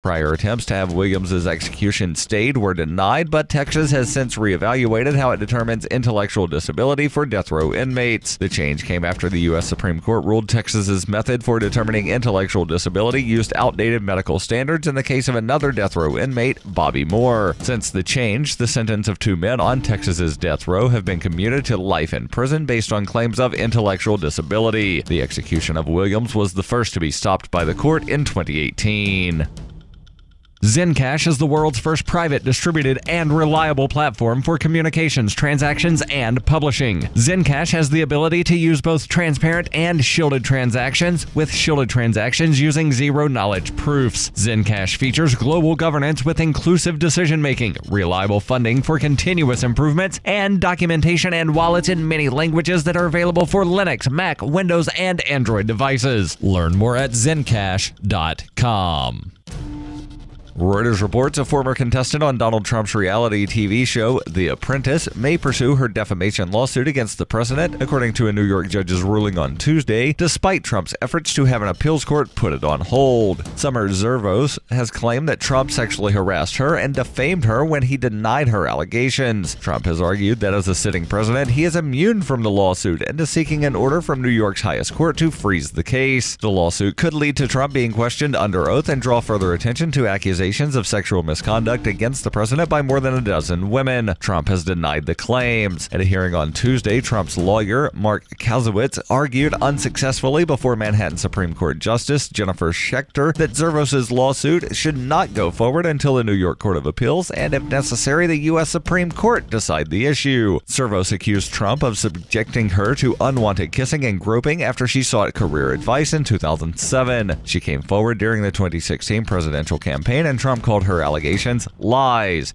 Prior attempts to have Williams' execution stayed were denied, but Texas has since reevaluated how it determines intellectual disability for death row inmates. The change came after the U.S. Supreme Court ruled Texas's method for determining intellectual disability used outdated medical standards in the case of another death row inmate, Bobby Moore. Since the change, the sentence of 2 men on Texas's death row have been commuted to life in prison based on claims of intellectual disability. The execution of Williams was the first to be stopped by the court in 2018. Zencash is the world's first private, distributed, and reliable platform for communications, transactions, and publishing. Zencash has the ability to use both transparent and shielded transactions, with shielded transactions using zero-knowledge proofs. Zencash features global governance with inclusive decision-making, reliable funding for continuous improvements, and documentation and wallets in many languages that are available for Linux, Mac, Windows, and Android devices. Learn more at zencash.com. Reuters reports a former contestant on Donald Trump's reality TV show, The Apprentice, may pursue her defamation lawsuit against the president, according to a New York judge's ruling on Tuesday, despite Trump's efforts to have an appeals court put it on hold. Summer Zervos has claimed that Trump sexually harassed her and defamed her when he denied her allegations. Trump has argued that as a sitting president, he is immune from the lawsuit and is seeking an order from New York's highest court to freeze the case. The lawsuit could lead to Trump being questioned under oath and draw further attention to accusations of sexual misconduct against the president by more than a dozen women. Trump has denied the claims. At a hearing on Tuesday, Trump's lawyer, Mark Kasowitz, argued unsuccessfully before Manhattan Supreme Court Justice Jennifer Schechter that Zervos' lawsuit should not go forward until the New York Court of Appeals and, if necessary, the U.S. Supreme Court decide the issue. Zervos accused Trump of subjecting her to unwanted kissing and groping after she sought career advice in 2007. She came forward during the 2016 presidential campaign, and Trump called her allegations lies.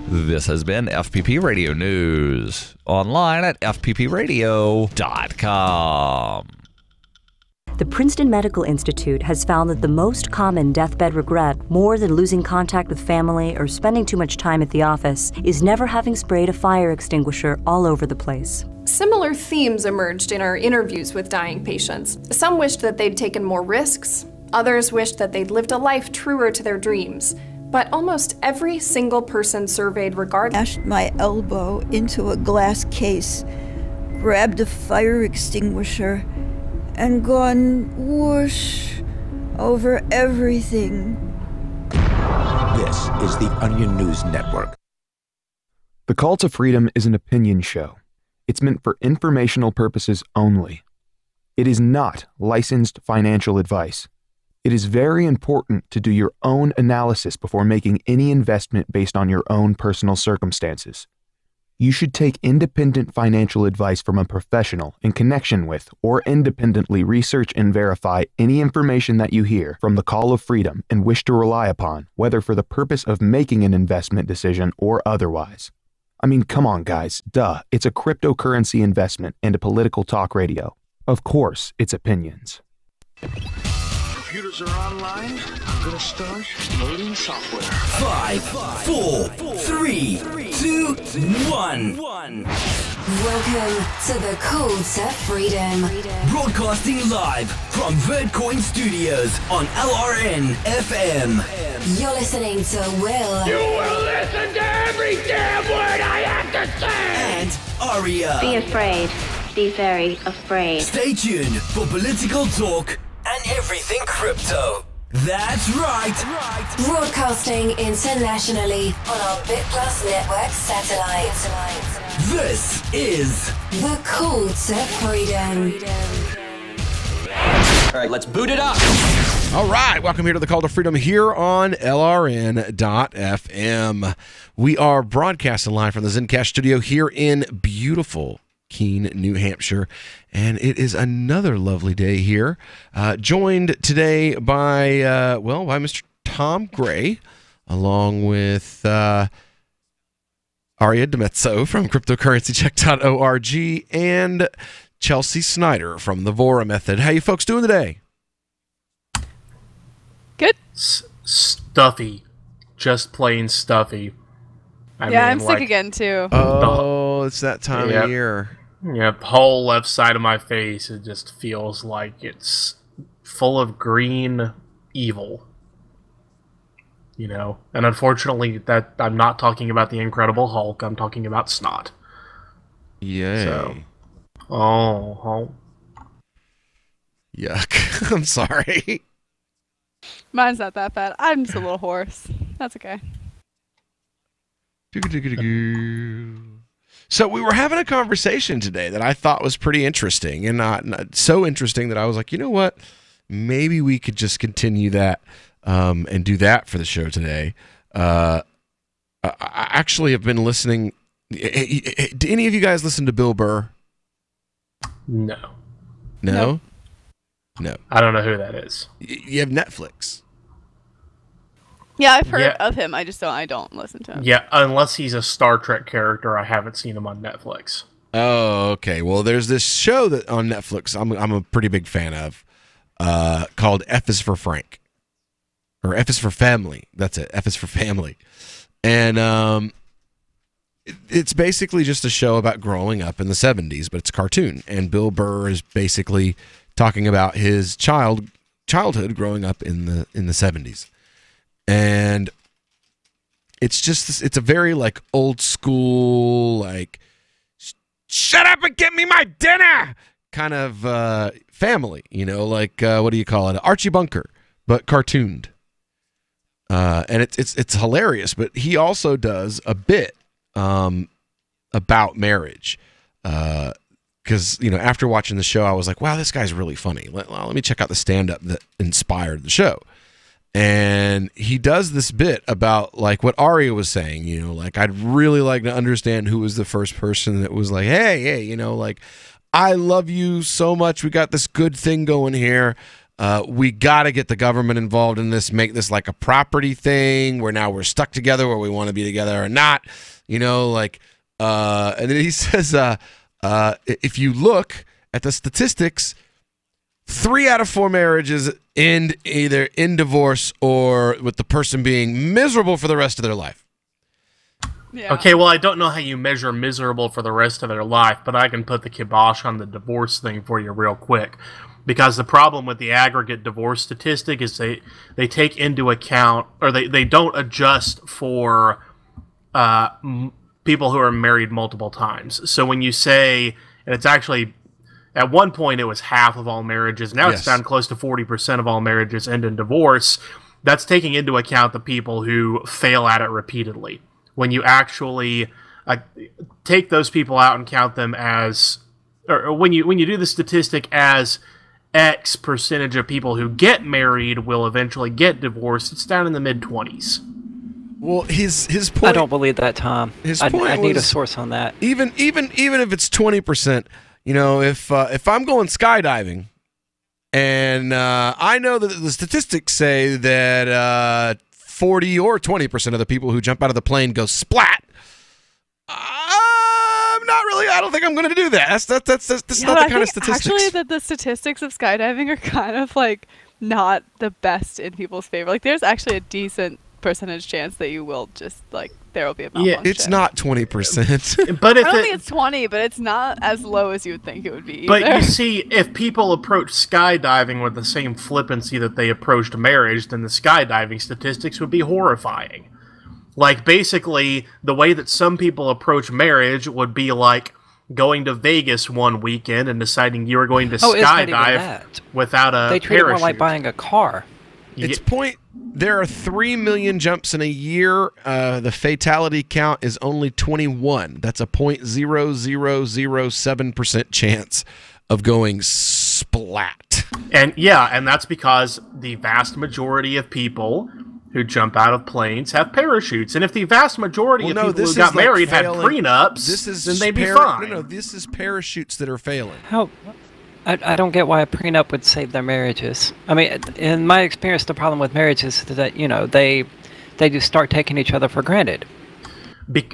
This has been FPP Radio News, online at fppradio.com. The Princeton Medical Institute has found that the most common deathbed regret, more than losing contact with family or spending too much time at the office, is never having sprayed a fire extinguisher all over the place. Similar themes emerged in our interviews with dying patients. Some wished that they'd taken more risks. Others wished that they'd lived a life truer to their dreams. But almost every single person surveyed Dashed my elbow into a glass case, grabbed a fire extinguisher, and gone whoosh over everything. This is the Onion News Network. The Call to Freedom is an opinion show. It's meant for informational purposes only. It is not licensed financial advice. It is very important to do your own analysis before making any investment based on your own personal circumstances. You should take independent financial advice from a professional in connection with or independently research and verify any information that you hear from the Call of Freedom and wish to rely upon, whether for the purpose of making an investment decision or otherwise. I mean, come on, guys. Duh. It's a cryptocurrency investment and a political talk radio. Of course, it's opinions. Computers are online. I'm gonna start loading software. 5, 4, 3, 2, 1. Welcome to the Call to Freedom. Broadcasting live from Birdcoin Studios on LRN FM. You're listening to Will. You will listen to every damn word I have to say. And Aria. Be afraid. Be very afraid. Stay tuned for political talk and everything crypto. That's right. Broadcasting internationally on our BitPlus Network satellite. This is the Call to Freedom. All right, let's boot it up. All right, welcome here to the Call to Freedom here on LRN.FM. We are broadcasting live from the Zencash studio here in beautiful Keene, New Hampshire, and it is another lovely day here. Joined today by Mr. Tom Gray, along with Aria DeMezzo from CryptocurrencyCheck.org and Chelsea Snyder from the Vora Method. How you folks doing today? Good. Stuffy. Just plain stuffy. I'm sick again, too. Oh, it's that time of year. Yep, whole left side of my face, it just feels like it's full of green evil. you know. And unfortunately, that I'm not talking about the Incredible Hulk. I'm talking about snot. Yay. So, oh. Yuck. I'm sorry. Mine's not that bad. I'm just a little hoarse. That's okay. So we were having a conversation today that I thought was pretty interesting, and not so interesting that I was like, you know what? Maybe we could just continue that and do that for the show today. I actually have been listening. Do any of you guys listen to Bill Burr? No. No? No. I don't know who that is. You have Netflix. Yeah, I've heard of him. I don't listen to him. Yeah, unless he's a Star Trek character, I haven't seen him on Netflix. Oh, okay. Well, there's this show that on Netflix I'm a pretty big fan of called F is for Frank. Or F is for Family. That's it. F is for Family. And it's basically just a show about growing up in the 70s, but it's a cartoon. And Bill Burr is basically talking about his childhood growing up in the 70s. And it's just it's a very like old school, like shut up and get me my dinner kind of family, you know, like what do you call it, Archie Bunker, but cartooned. And it's hilarious, but he also does a bit about marriage, because you know, after watching the show I was like, wow, this guy's really funny. Let me check out the stand-up that inspired the show. And he does this bit about like what Aria was saying, you know, like I'd really like to understand who was the first person that was like, hey, you know, like I love you so much. We got this good thing going here. We got to get the government involved in this, make this like a property thing where now we're stuck together where we want to be together or not, you know, like, and then he says, if you look at the statistics, 3 out of 4 marriages end either in divorce or with the person being miserable for the rest of their life. Yeah. Okay, well, I don't know how you measure miserable for the rest of their life, but I can put the kibosh on the divorce thing for you real quick. Because the problem with the aggregate divorce statistic is they take into account, or they don't adjust for people who are married multiple times. So when you say, and it's actually, at one point it was half of all marriages, now it's down close to 40% of all marriages end in divorce. That's taking into account the people who fail at it repeatedly. When you actually take those people out and count them as, or when you do the statistic as X percentage of people who get married will eventually get divorced, it's down in the mid-20s. Well, his point. I don't believe that, Tom. I need a was, source on that. Even if it's 20%, you know, if I'm going skydiving, and I know that the statistics say that 40 or 20% of the people who jump out of the plane go splat. I'm not really. I don't think I'm going to do that. That's not the kind of statistics. Actually, that the statistics of skydiving are kind of like not the best in people's favor. Like, there's actually a decent percentage chance that you will just like there will be a malfunction. Yeah, it's not 20%. But if I don't think it's 20, but it's not as low as you would think it would be. But either. you see, if people approach skydiving with the same flippancy that they approached marriage, then the skydiving statistics would be horrifying. Like, basically, the way that some people approach marriage would be like going to Vegas one weekend and deciding you were going to skydive without a They treat parachute. it more like buying a car. There are 3 million jumps in a year. The fatality count is only 21. That's a 0.0007% chance of going splat. And that's because the vast majority of people who jump out of planes have parachutes. And if the vast majority of people who got married had prenups, then they'd be fine. No, this is parachutes that are failing. How? I don't get why a prenup would save their marriages. I mean, in my experience, the problem with marriages is that, you know, they just start taking each other for granted.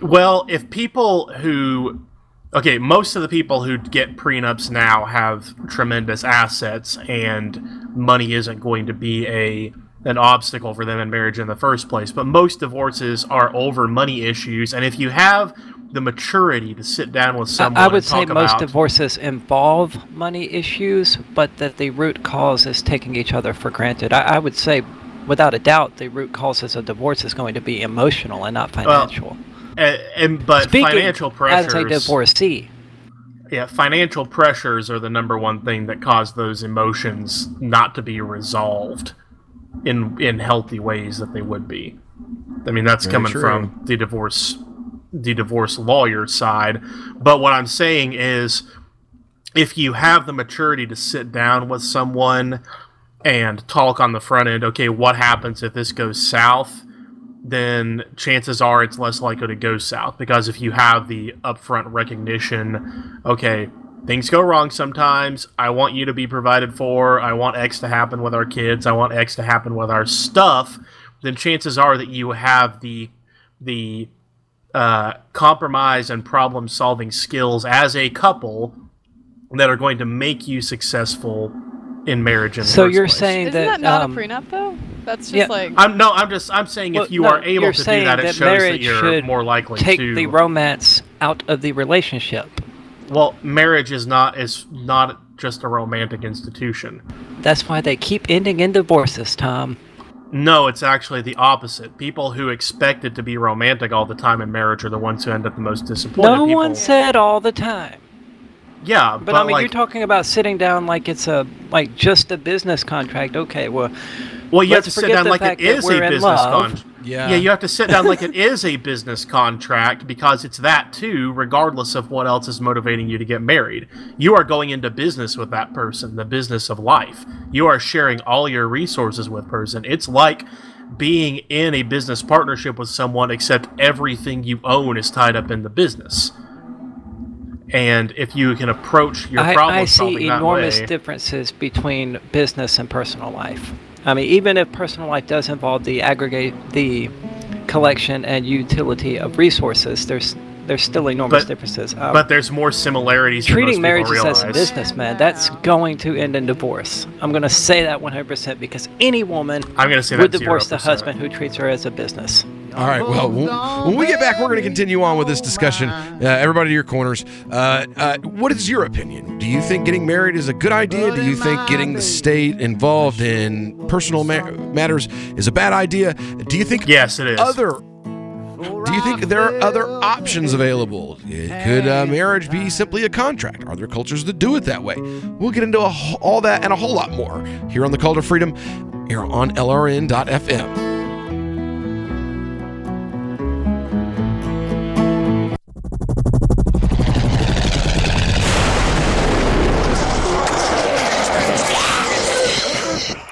Well, if people who... Okay, most of the people who get prenups now have tremendous assets, and money isn't going to be an obstacle for them in marriage in the first place. But most divorces are over money issues, and if you have the maturity to sit down with someone I would and say talk most about... divorces involve money issues, but that the root cause is taking each other for granted. I would say without a doubt, the root causes of divorce is going to be emotional and not financial. But Speaking financial pressures, as a divorcee. Yeah, financial pressures are the number one thing that cause those emotions not to be resolved in healthy ways that they would be. I mean, that's coming from the divorce lawyer side. But what I'm saying is, if you have the maturity to sit down with someone and talk on the front end, okay, what happens if this goes south? Then chances are it's less likely to go south, because if you have the upfront recognition, okay, things go wrong sometimes, I want you to be provided for, I want X to happen with our kids, I want X to happen with our stuff, then chances are that you have the compromise and problem-solving skills as a couple that are going to make you successful in marriage. So you're saying Isn't that not a prenup, though? That's just like... I'm saying if you are able to do that, it shows that you're more likely to... take the romance out of the relationship. Well, marriage is not just a romantic institution. That's why they keep ending in divorces, Tom. No, it's actually the opposite. People who expect it to be romantic all the time in marriage are the ones who end up the most disappointed. No one said all the time. Yeah, but I mean, you're talking about sitting down like it's just a business contract. Okay, well, you have to sit down like it is a business contract. Yeah, you have to sit down like it is a business contract, because it's that too, regardless of what else is motivating you to get married. You are going into business with that person, the business of life. You are sharing all your resources with person. It's like being in a business partnership with someone, except everything you own is tied up in the business. And if you can approach your problem solving that way... I see enormous differences between business and personal life. I mean, even if personal life does involve the collection and utility of resources, there's still enormous differences. But there's more similarities treating than most people marriages realize. as a business, man, that's going to end in divorce. I'm going to say that 100%, because any woman would divorce the husband who treats her as a business. All right, well, when we get back, we're going to continue on with this discussion. Everybody to your corners. What is your opinion? Do you think getting married is a good idea? Do you think getting the state involved in personal matters is a bad idea? Do you think yes, it is. Do you think there are other options available? Could marriage be simply a contract? Are there cultures that do it that way? We'll get into all that and a whole lot more here on The Call to Freedom, here on LRN.FM.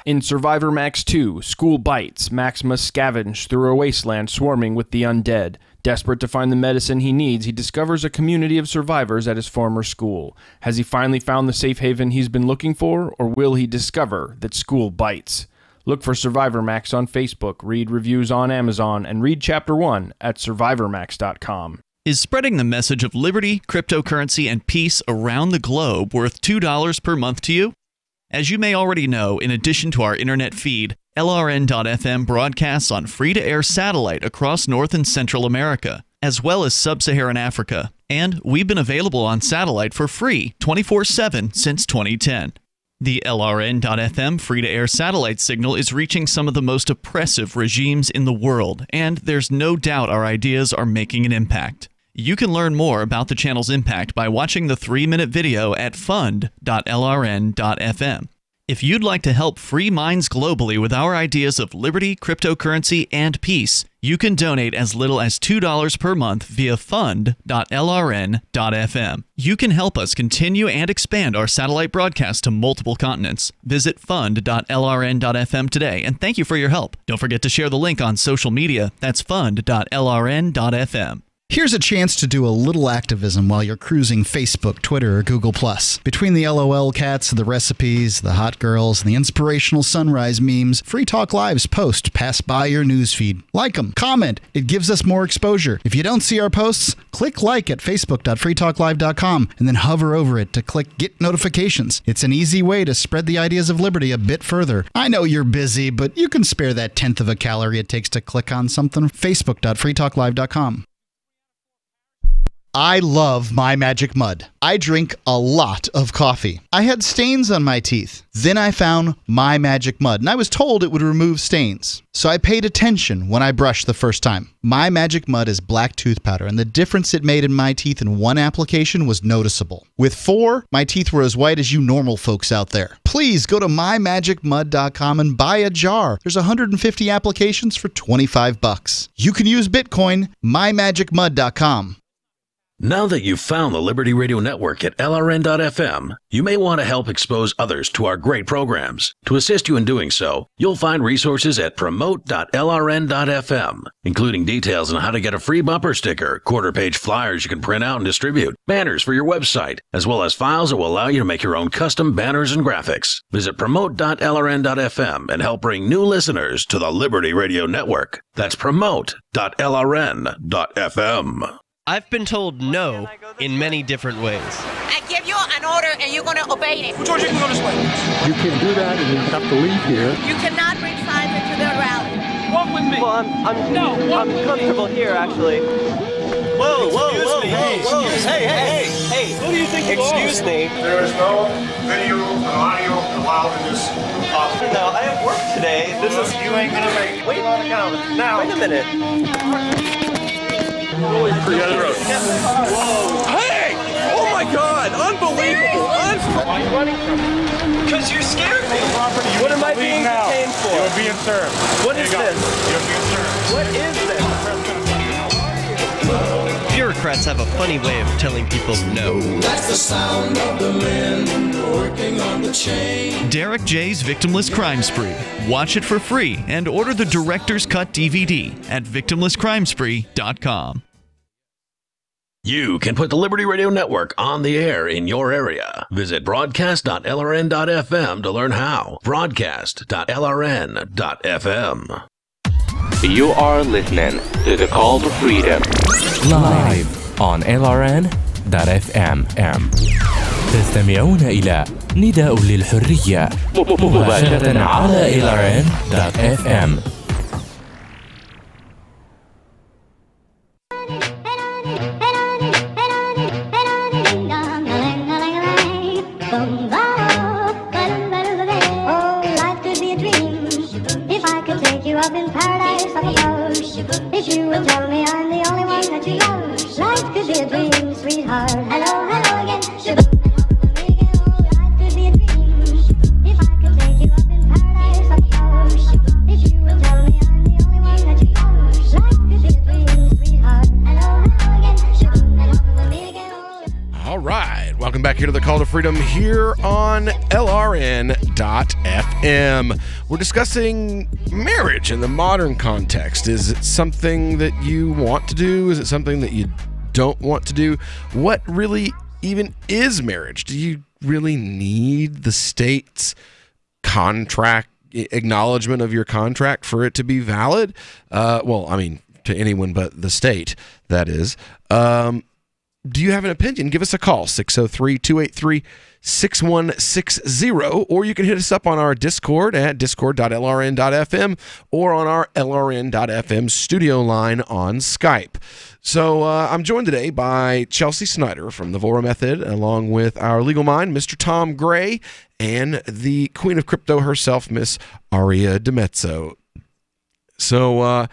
In Survivor Max 2, School Bites, Max must scavenge through a wasteland swarming with the undead. Desperate to find the medicine he needs, he discovers a community of survivors at his former school. Has he finally found the safe haven he's been looking for, or will he discover that school bites? Look for Survivor Max on Facebook, read reviews on Amazon, and read Chapter 1 at survivormax.com. Is spreading the message of liberty, cryptocurrency, and peace around the globe worth $2 per month to you? As you may already know, in addition to our internet feed, LRN.FM broadcasts on free-to-air satellite across North and Central America, as well as Sub-Saharan Africa. And we've been available on satellite for free 24/7 since 2010. The LRN.FM free-to-air satellite signal is reaching some of the most oppressive regimes in the world, and there's no doubt our ideas are making an impact. You can learn more about the channel's impact by watching the 3-minute video at fund.lrn.fm. If you'd like to help free minds globally with our ideas of liberty, cryptocurrency, and peace, you can donate as little as $2 per month via fund.lrn.fm. You can help us continue and expand our satellite broadcast to multiple continents. Visit fund.lrn.fm today, and thank you for your help. Don't forget to share the link on social media. That's fund.lrn.fm. Here's a chance to do a little activism while you're cruising Facebook, Twitter, or Google+. Between the LOL cats, the recipes, the hot girls, and the inspirational sunrise memes, Free Talk Live's posts pass by your newsfeed. Like them, comment. It gives us more exposure. If you don't see our posts, click like at facebook.freetalklive.com and then hover over it to click Get Notifications. It's an easy way to spread the ideas of liberty a bit further. I know you're busy, but you can spare that 1/10 of a calorie it takes to click on something. Facebook.freetalklive.com. I love My Magic Mud. I drink a lot of coffee. I had stains on my teeth. Then I found My Magic Mud, and I was told it would remove stains. So I paid attention when I brushed the first time. My Magic Mud is black tooth powder, and the difference it made in my teeth in one application was noticeable. With 4, my teeth were as white as you normal folks out there. Please go to mymagicmud.com and buy a jar. There's 150 applications for $25. You can use Bitcoin. mymagicmud.com. Now that you've found the Liberty Radio Network at LRN.FM, you may want to help expose others to our great programs. To assist you in doing so, you'll find resources at promote.lrn.fm, including details on how to get a free bumper sticker, quarter-page flyers you can print out and distribute, banners for your website, as well as files that will allow you to make your own custom banners and graphics. Visit promote.lrn.fm and help bring new listeners to the Liberty Radio Network. That's promote.lrn.fm. I've been told no in many different ways. I give you an order and you're going to obey it. George, you can go this way. You can do that and you have to leave here. You cannot bring signs into the rally. Walk with me. Well, I'm comfortable here, actually. Whoa, Hey, who do you think you are? Excuse me. There is no video and audio allowed in this office. No, I have work today. You ain't gonna make it. Wait on the counter. Now. Wait a minute. Whoa. Hey! Oh my God! Unbelievable! Why are you running from me? Because you scared me. What am I being detained for? You're being served. What is this? You're being served. What is this? Bureaucrats have a funny way of telling people no. That's the sound of the men working on the chain. Derek J's Victimless Crime Spree. Watch it for free and order the Director's Cut DVD at victimlesscrimespree.com. You can put the Liberty Radio Network on the air in your area. Visit broadcast.lrn.fm to learn how. Broadcast.lrn.fm. You are listening to The Call to Freedom live on LRN.FM. تستمعون إلى نداء للحرية مباشرة على LRN.FM. Up in paradise, I suppose. If you would tell me I'm the only one that you love, life could be a dream, sweetheart. Hello, hello again. Life could be a dream. If I could take you up in paradise, I suppose. If you would tell me I'm the only one that you love, life could be a dream, sweetheart. Hello, hello again. All right. Welcome back here to the Call to Freedom here on LRN.FM. We're discussing marriage in the modern context. Is it something that you want to do? Is it something that you don't want to do? What really even is marriage? Do you really need the state's contract, acknowledgement of your contract for it to be valid? Well, I mean, to anyone but the state, that is. Do you have an opinion? Give us a call, 603-283-6160, or you can hit us up on our Discord at discord.lrn.fm or on our LRN.FM studio line on Skype. So I'm joined today by Chelsea Snyder from the Vora Method, along with our legal mind, Mr. Tom Gray, and the queen of crypto herself, Miss Aria DiMezzo. So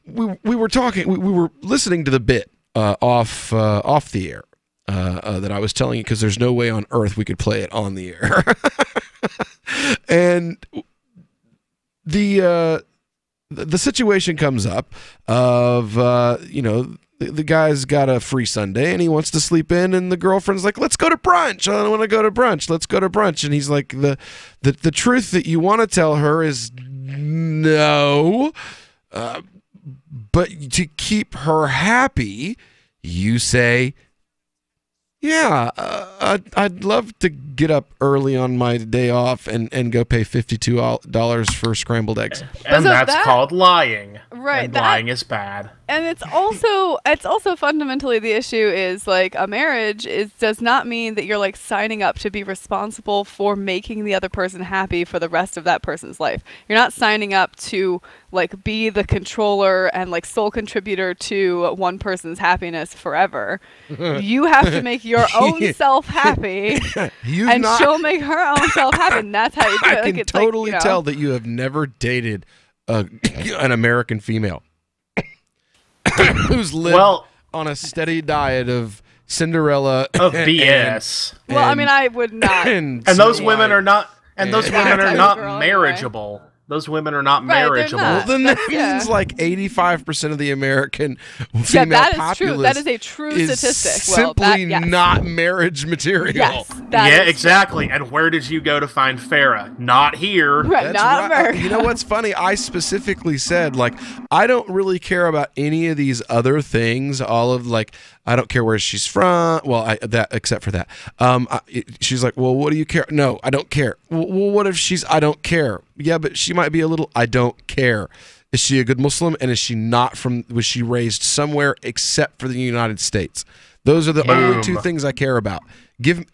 we were talking, we were listening to the bit off the air that I was telling you, because there's no way on earth we could play it on the air. And the situation comes up of the guy's got a free Sunday and he wants to sleep in, and the girlfriend's like, let's go to brunch. I don't want to go to brunch. Let's go to brunch. And he's like, the truth that you want to tell her is no. But to keep her happy, you say, yeah, I'd love to get up early on my day off and go pay $52 for scrambled eggs. And that's called lying. Right, and lying is bad. And it's also fundamentally the issue is like a marriage does not mean that you're like signing up to be responsible for making the other person happy for the rest of that person's life. You're not signing up to like be the controller and like sole contributor to one person's happiness forever. You have to make your own self happy, and she'll make her own self happy. And that's how you do it. I can totally tell that you have never dated an American female who's lived on a steady diet of Cinderella of BS. Well, I mean, I would not. And those women are not. And those women are not marriageable. Those women are not marriageable. Well, then that means like 85% of the American female populace true. That is a true statistic. Simply not marriage material. Yes, exactly. And where did you go to find Farrah? Not here. Right, not America. You know what's funny? I specifically said, like, I don't really care about any of these other things. All of like, I don't care where she's from. Well, except for that. She's like, well, what do you care? No, I don't care. Well, what if I don't care. Yeah, but she might be a little, I don't care. Is she a good Muslim? And is she not was she raised somewhere except for the United States? Those are the only two things I care about.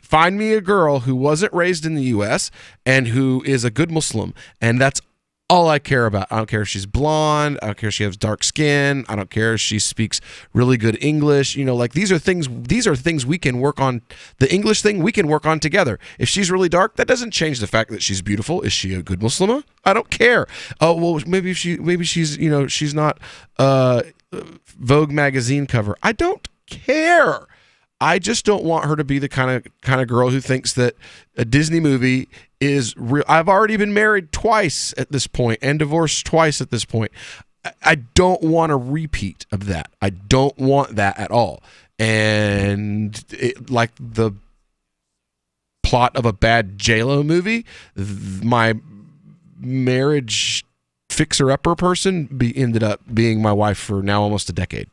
Find me a girl who wasn't raised in the U.S. and who is a good Muslim, and that's all I care about. I don't care if she's blonde. I don't care if she has dark skin. I don't care if she speaks really good English. You know, like these are things we can work on. The English thing we can work on together. If she's really dark, that doesn't change the fact that she's beautiful. Is she a good Muslimah? I don't care. Oh, well, maybe she's, you know, she's not Vogue magazine cover. I don't care. I just don't want her to be the kind of girl who thinks that a Disney movie is real. I've already been married twice at this point and divorced twice at this point. I don't want a repeat of that. I don't want that at all. And like the plot of a bad J-Lo movie, my marriage fixer-upper person ended up being my wife for now almost a decade.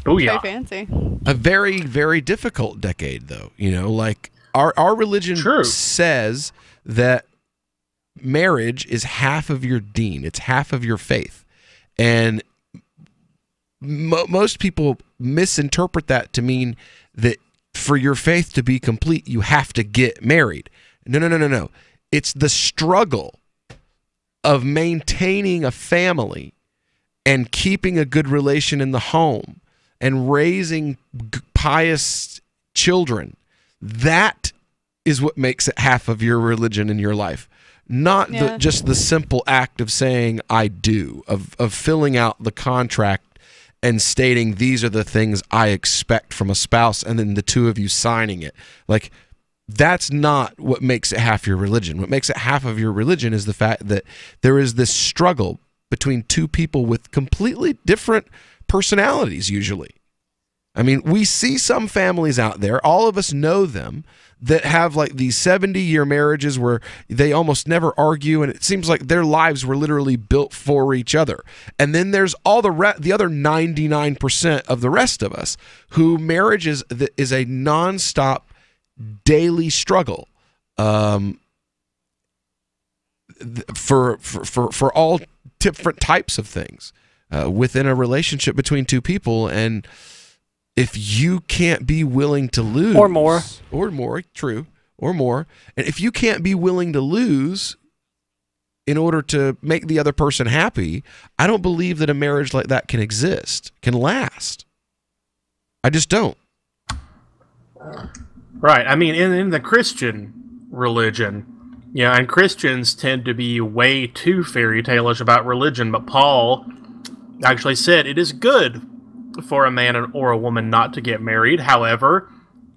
Oh yeah, very fancy. A very, very difficult decade, though. You know, like our religion says that marriage is half of your deen. It's half of your faith, and most people misinterpret that to mean that for your faith to be complete, you have to get married. No. It's the struggle of maintaining a family and keeping a good relation in the home and raising pious children. That is what makes it half of your religion in your life. Not just the simple act of saying I do, of filling out the contract and stating these are the things I expect from a spouse, and then the two of you signing it. Like, that's not what makes it half your religion. What makes it half of your religion is the fact that there is this struggle between two people with completely different personalities usually. I mean, we see some families out there, all of us know them, that have like these 70-year marriages where they almost never argue, and it seems like their lives were literally built for each other. And then there's all the other 99% of the rest of us who marriage is a nonstop daily struggle for all different types of things within a relationship between two people. And if you can't be willing to lose, or more, and if you can't be willing to lose in order to make the other person happy, I don't believe that a marriage like that can exist, can last. I just don't. Right. I mean, in the Christian religion, and Christians tend to be way too fairy tale-ish about religion, but Paul actually said it is good for a man or a woman not to get married. However,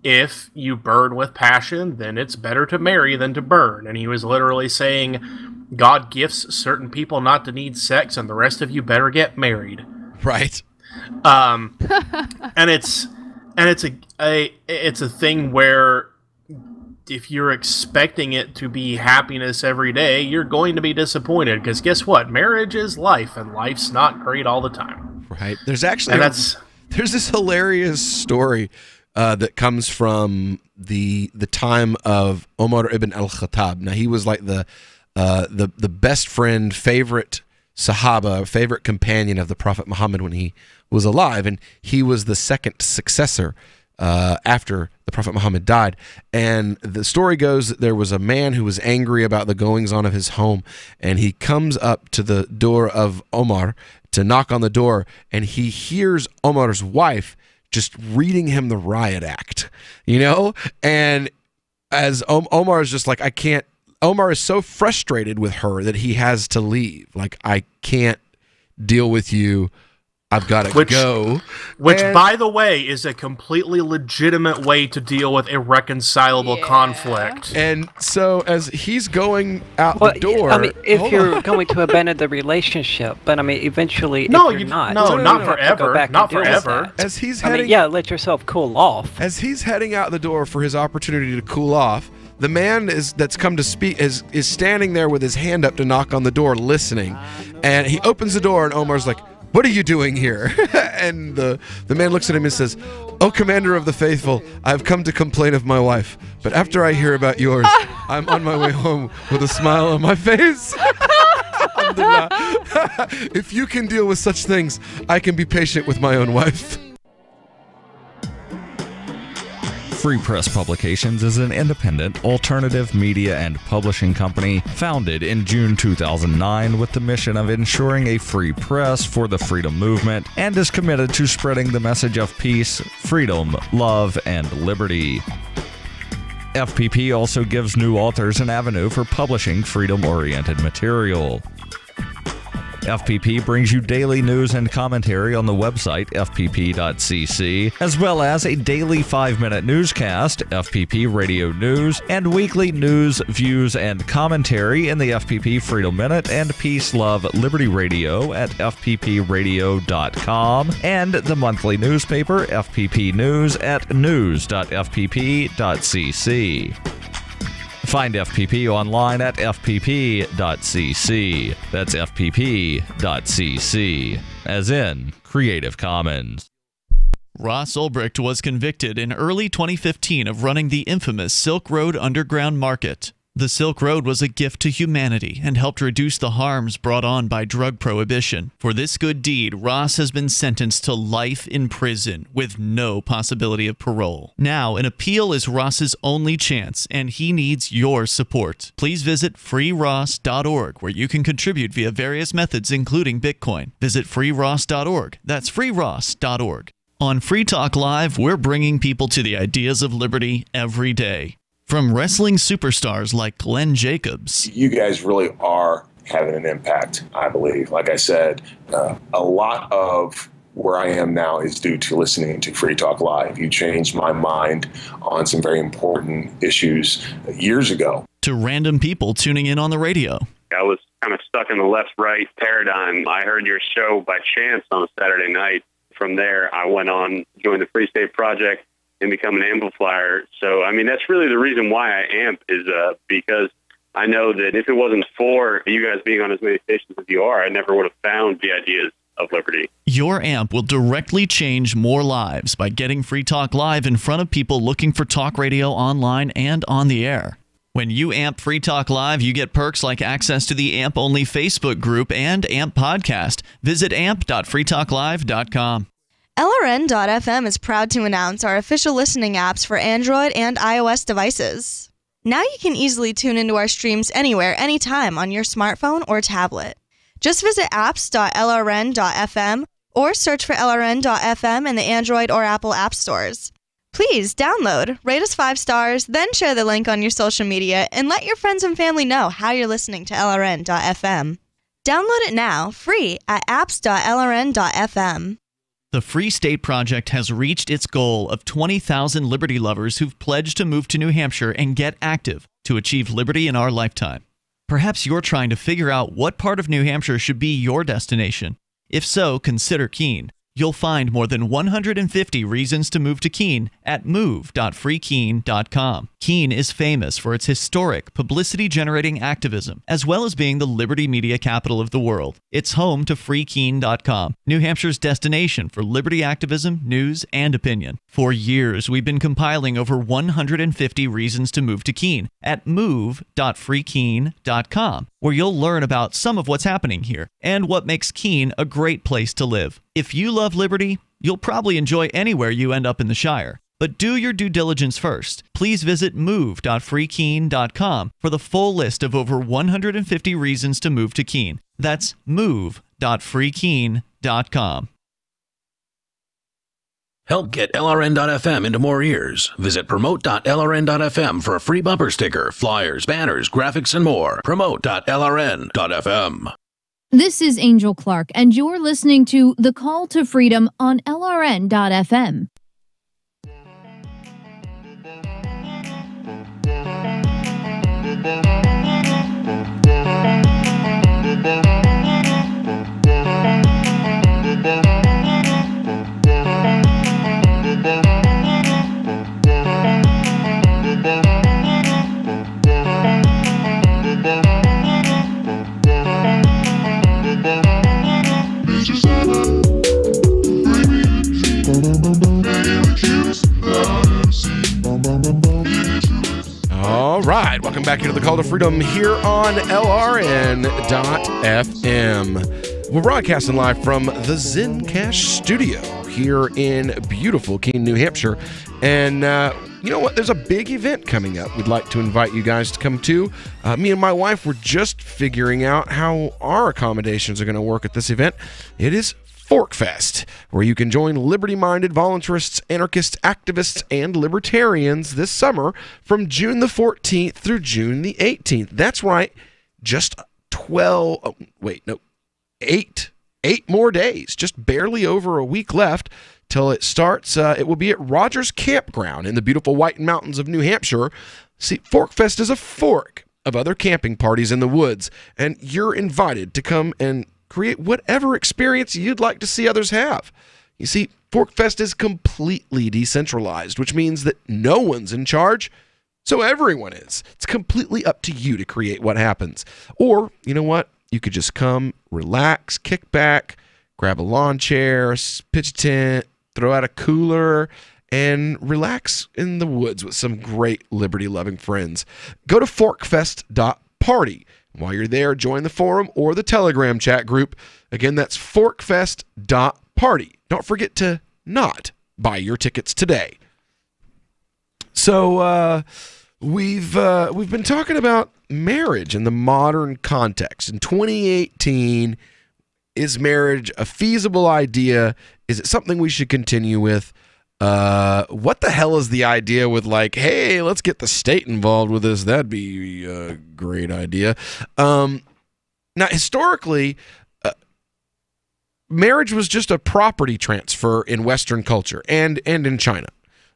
if you burn with passion, then it's better to marry than to burn. And he was literally saying God gifts certain people not to need sex, and the rest of you better get married. Right. And it's a thing where if you're expecting it to be happiness every day, you're going to be disappointed, because guess what? Marriage is life, and life's not great all the time. Right. There's actually there's this hilarious story that comes from the time of Umar ibn al-Khattab. Now, he was like the best friend, favorite Sahaba, favorite companion of the Prophet Muhammad when he was alive, and he was the second successor after the Prophet Muhammad died. And the story goes that there was a man who was angry about the goings-on of his home, and he comes up to the door of Omar to knock on the door, and he hears Omar's wife just reading him the riot act, and as Omar is just like, I can't, Omar is so frustrated with her that he has to leave. Like, I can't deal with you. I've got to go. Which, by the way, is a completely legitimate way to deal with irreconcilable conflict. And so, as he's going out the door... I mean, if you're going to abandon the relationship, but I mean, eventually, if you're not... No, not forever. Not forever. As he's heading... let yourself cool off. As he's heading out the door for his opportunity to cool off, the man that's come to speak is standing there with his hand up to knock on the door, listening. And he opens the door, and Omar's like, "What are you doing here?" And the man looks at him and says, "Oh, Commander of the Faithful, I've come to complain of my wife. But after I hear about yours, I'm on my way home with a smile on my face." Alhamdulillah. If you can deal with such things, I can be patient with my own wife. Free Press Publications is an independent, alternative media and publishing company founded in June 2009 with the mission of ensuring a free press for the freedom movement and is committed to spreading the message of peace, freedom, love, and liberty. FPP also gives new authors an avenue for publishing freedom-oriented material. FPP brings you daily news and commentary on the website fpp.cc, as well as a daily 5-minute newscast, FPP Radio News, and weekly news, views, and commentary in the FPP Freedom Minute and Peace, Love, Liberty Radio at fppradio.com, and the monthly newspaper FPP News at news.fpp.cc. Find FPP online at fpp.cc. That's fpp.cc, as in Creative Commons. Ross Ulbricht was convicted in early 2015 of running the infamous Silk Road Underground Market. The Silk Road was a gift to humanity and helped reduce the harms brought on by drug prohibition. For this good deed, Ross has been sentenced to life in prison with no possibility of parole. Now, an appeal is Ross's only chance, and he needs your support. Please visit freeross.org, where you can contribute via various methods, including Bitcoin. Visit freeross.org. That's freeross.org. On Free Talk Live, we're bringing people to the ideas of liberty every day. From wrestling superstars like Glenn Jacobs. You guys really are having an impact, I believe. Like I said, a lot of where I am now is due to listening to Free Talk Live. You changed my mind on some very important issues years ago. To random people tuning in on the radio. I was kind of stuck in the left-right paradigm. I heard your show by chance on a Saturday night. From there, I went on, joined the Free State Project, and become an amplifier. So, I mean, that's really the reason why I amp is because I know that if it wasn't for you guys being on as many stations as you are, I never would have found the ideas of liberty. Your amp will directly change more lives by getting Free Talk Live in front of people looking for talk radio online and on the air. When you amp Free Talk Live, you get perks like access to the AMP-only Facebook group and AMP podcast. Visit amp.freetalklive.com. LRN.FM is proud to announce our official listening apps for Android and iOS devices. Now you can easily tune into our streams anywhere, anytime on your smartphone or tablet. Just visit apps.lrn.fm or search for LRN.FM in the Android or Apple app stores. Please download, rate us 5 stars, then share the link on your social media and let your friends and family know how you're listening to LRN.FM. Download it now, free at apps.lrn.fm. The Free State Project has reached its goal of 20,000 liberty lovers who've pledged to move to New Hampshire and get active to achieve liberty in our lifetime. Perhaps you're trying to figure out what part of New Hampshire should be your destination. If so, consider Keene. You'll find more than 150 reasons to move to Keene at move.freekeene.com. Keene is famous for its historic, publicity-generating activism, as well as being the liberty media capital of the world. It's home to freekeene.com, New Hampshire's destination for liberty activism, news, and opinion. For years, we've been compiling over 150 reasons to move to Keene at move.freekeene.com, where you'll learn about some of what's happening here and what makes Keene a great place to live. If you love liberty, you'll probably enjoy anywhere you end up in the Shire. But do your due diligence first. Please visit move.freekeene.com for the full list of over 150 reasons to move to Keene. That's move.freekeene.com. Help get LRN.FM into more ears. Visit promote.lrn.fm for a free bumper sticker, flyers, banners, graphics, and more. Promote.lrn.fm. This is Angel Clark, and you're listening to The Call to Freedom on LRN.FM. All right, welcome back into the Call to Freedom here on LRN.FM. We're broadcasting live from the Zencash studio here in beautiful Keene, New Hampshire. And you know what? There's a big event coming up we'd like to invite you guys to come to. Me and my wife were just figuring out how our accommodations are going to work at this event. It is Forkfest, where you can join liberty-minded voluntarists, anarchists, activists, and libertarians this summer from June the 14th through June the 18th. That's right, just 8 more days, just barely over a week left till it starts. It will be at Rogers Campground in the beautiful White Mountains of New Hampshire. See, Forkfest is a fork of other camping parties in the woods, and you're invited to come and create whatever experience you'd like to see others have. You see, Forkfest is completely decentralized, which means that no one's in charge, so everyone is. It's completely up to you to create what happens. Or, you know what? You could just come, relax, kick back, grab a lawn chair, pitch a tent, throw out a cooler, and relax in the woods with some great liberty-loving friends. Go to forkfest.party. While you're there, join the forum or the Telegram chat group. Again, that's forkfest.party. Don't forget to not buy your tickets today. So we've been talking about marriage in the modern context. In 2018, is marriage a feasible idea? Is it something we should continue with? What the hell is the idea with, like, hey, let's get the state involved with this? That'd be a great idea. Now, historically, marriage was just a property transfer in Western culture and in China.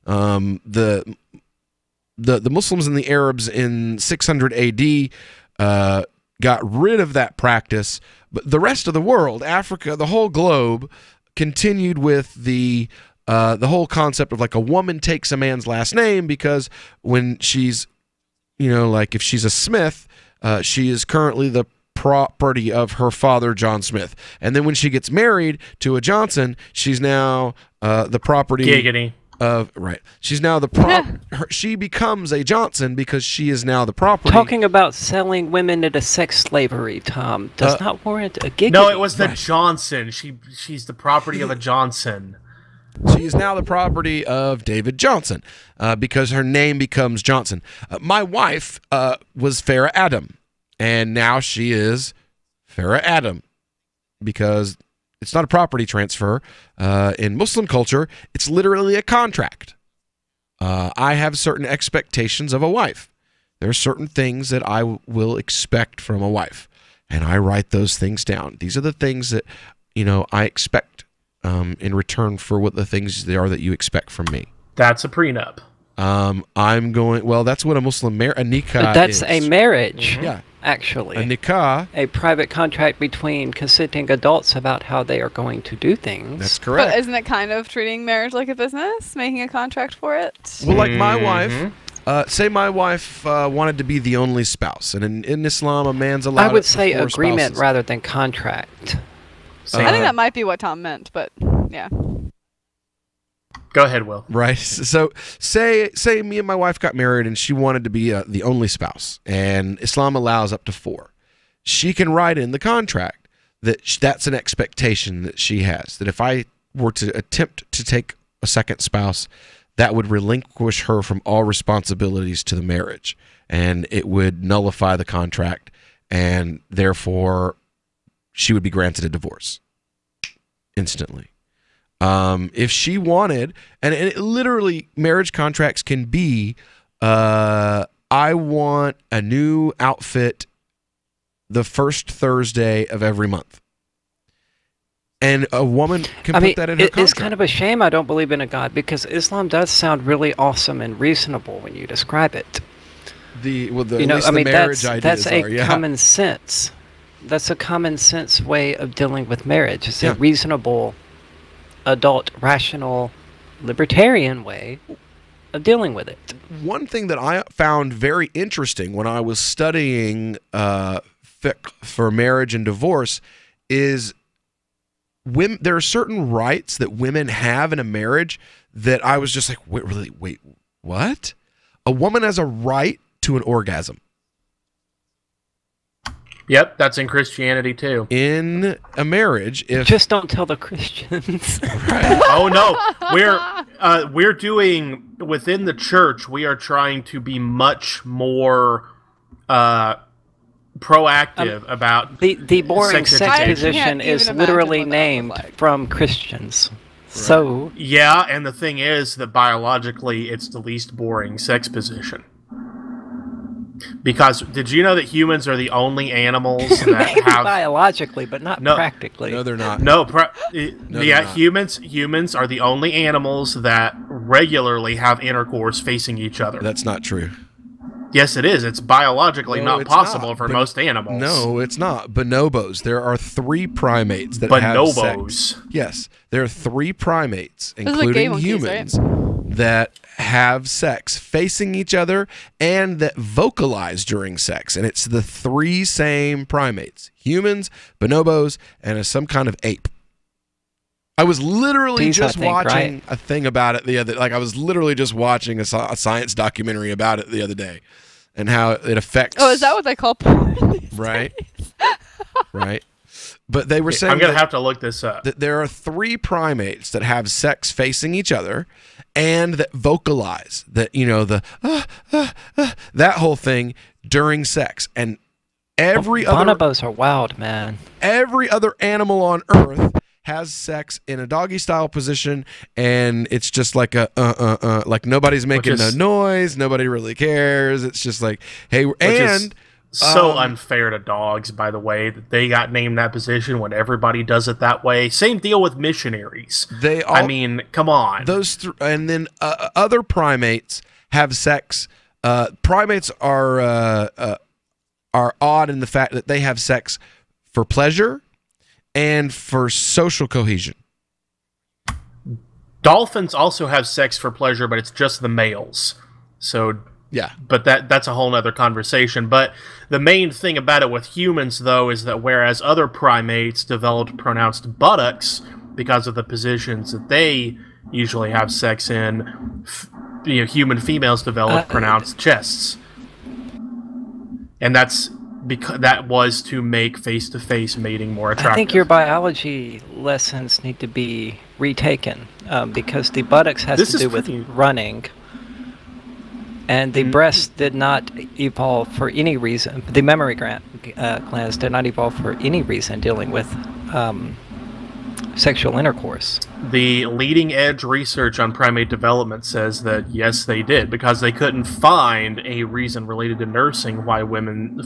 The Muslims and the Arabs in 600 AD got rid of that practice, but the rest of the world, Africa, the whole globe, continued with the whole concept of, like, a woman takes a man's last name because when she's, you know, like if she's a Smith, she is currently the property of her father, John Smith. And then when she gets married to a Johnson, she's now the property Giggity. Of, right. She's now the she becomes a Johnson because she is now the property. Talking about selling women into sex slavery, Tom, does not warrant a giggity. No, it was the Johnson. She's the property of a Johnson. She is now the property of David Johnson because her name becomes Johnson. My wife was Farah Adam, and now she is Farah Adam because it's not a property transfer. In Muslim culture, it's literally a contract. I have certain expectations of a wife. There are certain things that I will expect from a wife, and I write those things down. These are the things that, you know, I expect in return for what the things they are that you expect from me. That's a prenup. I'm going. Well, that's what a Muslim nikah That's is. a marriage. Yeah. actually. A nikah. A private contract between consenting adults about how they are going to do things. That's correct. But isn't it kind of treating marriage like a business, making a contract for it? Well, like my wife, say my wife wanted to be the only spouse, and in Islam, a man's allowed. I would up to say 4 agreement spouses. rather than contract. I think that might be what Tom meant, but yeah. Go ahead, Will. Right. So say me and my wife got married and she wanted to be the only spouse, and Islam allows up to 4. She can write in the contract that that's an expectation that she has, that if I were to attempt to take a second spouse, that would relinquish her from all responsibilities to the marriage, and it would nullify the contract, and therefore she would be granted a divorce instantly. If she wanted, and it literally, marriage contracts can be, I want a new outfit the first Thursday of every month. And a woman can put that in her contract. It's kind of a shame I don't believe in a God, because Islam does sound really awesome and reasonable when you describe it. That's common sense. That's a common sense way of dealing with marriage. It's a reasonable, adult, rational, libertarian way of dealing with it. One thing that I found very interesting when I was studying fiqh for marriage and divorce is there are certain rights that women have in a marriage that I was just like, wait, what? A woman has a right to an orgasm. Yep, that's in Christianity too. In a marriage, if just don't tell the Christians. Oh no, we're doing within the church. We are trying to be much more proactive about the boring sex position is literally named from Christians. So yeah, and the thing is that biologically, it's the least boring sex position. Because did you know that humans are the only animals that have biologically, but not practically? No, they're not. Humans are the only animals that regularly have intercourse facing each other. That's not true. Yes, it is. It's biologically not possible for most animals. No, it's not. Bonobos. There are 3 primates that have sex. Yes, there are 3 primates, including humans, that have sex facing each other and that vocalize during sex. And it's the 3 same primates: humans, bonobos, and some kind of ape. I was literally watching a thing about it I was literally just watching a science documentary about it the other day, and how it affects. Oh, is that what they call porn? Right. Right. But they were saying I'm going to have to look this up. That there are 3 primates that have sex facing each other and that vocalize, that, that whole thing during sex. And bonobos are wild, man. Every other animal on Earth has sex in a doggy style position, and it's just like like nobody's making no noise, nobody really cares. It's just like, hey, and so unfair to dogs, by the way, that they got named that position when everybody does it that way. Same deal with missionaries. I mean, come on. And then other primates have sex. Primates are odd in the fact that they have sex for pleasure and for social cohesion. Dolphins also have sex for pleasure, but it's just the males. So yeah, but that's a whole nother conversation. But the main thing about it with humans, though, is that whereas other primates developed pronounced buttocks because of the positions that they usually have sex in, human females develop pronounced chests, and that's because that was to make face-to-face mating more attractive. I think your biology lessons need to be retaken because the buttocks has to do with running. And the breasts did not evolve for any reason. The mammary glands did not evolve for any reason dealing with sexual intercourse. The leading edge research on primate development says that yes, they did, because they couldn't find a reason related to nursing why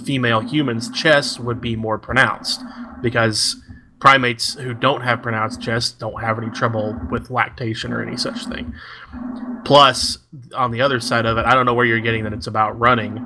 female humans' chests would be more pronounced. Because primates who don't have pronounced chests don't have any trouble with lactation or any such thing. Plus, on the other side of it, I don't know where you're getting that it's about running,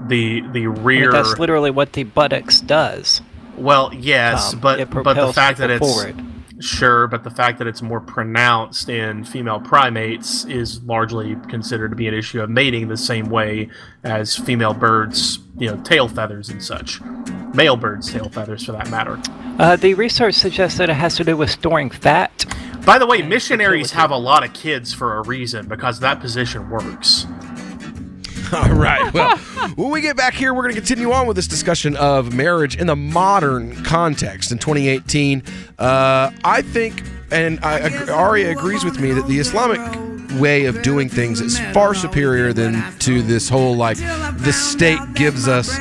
the rear. That's literally what the buttocks does. Well, yes, but the fact that it's forward. Sure, but the fact that it's more pronounced in female primates is largely considered to be an issue of mating, the same way as female birds, tail feathers and such. Male birds' tail feathers, for that matter. The research suggests that it has to do with storing fat. By the way, missionaries have a lot of kids for a reason, because that position works. All right. Well, when we get back here, we're going to continue on with this discussion of marriage in the modern context in 2018. I think, and Aria agrees with me, that the Islamic way of doing things is far superior than to this whole, the state gives us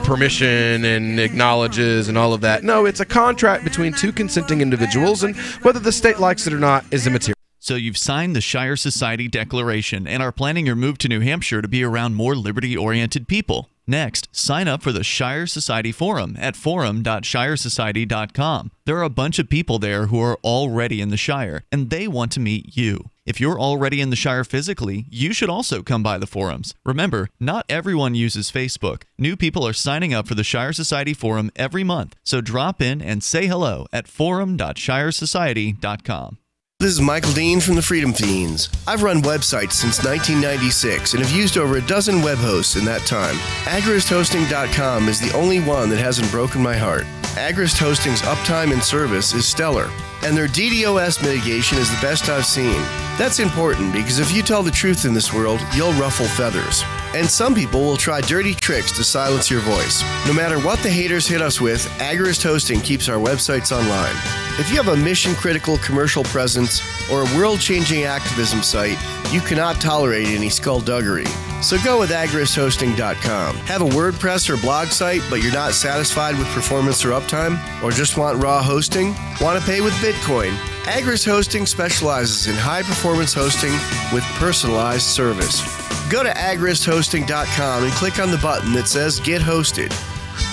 permission and acknowledges and all of that. No, it's a contract between two consenting individuals, and whether the state likes it or not is immaterial. So you've signed the Shire Society Declaration and are planning your move to New Hampshire to be around more liberty-oriented people. Next, sign up for the Shire Society Forum at forum.shiresociety.com. There are a bunch of people there who are already in the Shire, and they want to meet you. If you're already in the Shire physically, you should also come by the forums. Remember, not everyone uses Facebook. New people are signing up for the Shire Society Forum every month, so drop in and say hello at forum.shiresociety.com. This is Michael Dean from the Freedom Fiends. I've run websites since 1996 and have used over a dozen web hosts in that time. AgristHosting.com is the only one that hasn't broken my heart. Agrist Hosting's uptime and service is stellar, and their DDoS mitigation is the best I've seen. That's important because if you tell the truth in this world, you'll ruffle feathers. And some people will try dirty tricks to silence your voice. No matter what the haters hit us with, Agrist Hosting keeps our websites online. If you have a mission-critical commercial presence or a world-changing activism site, you cannot tolerate any skullduggery. So go with agristhosting.com. Have a WordPress or blog site, but you're not satisfied with performance or uptime? Or just want raw hosting? Want to pay with Bitcoin? Agrist Hosting specializes in high-performance hosting with personalized service. Go to agristhosting.com and click on the button that says Get Hosted.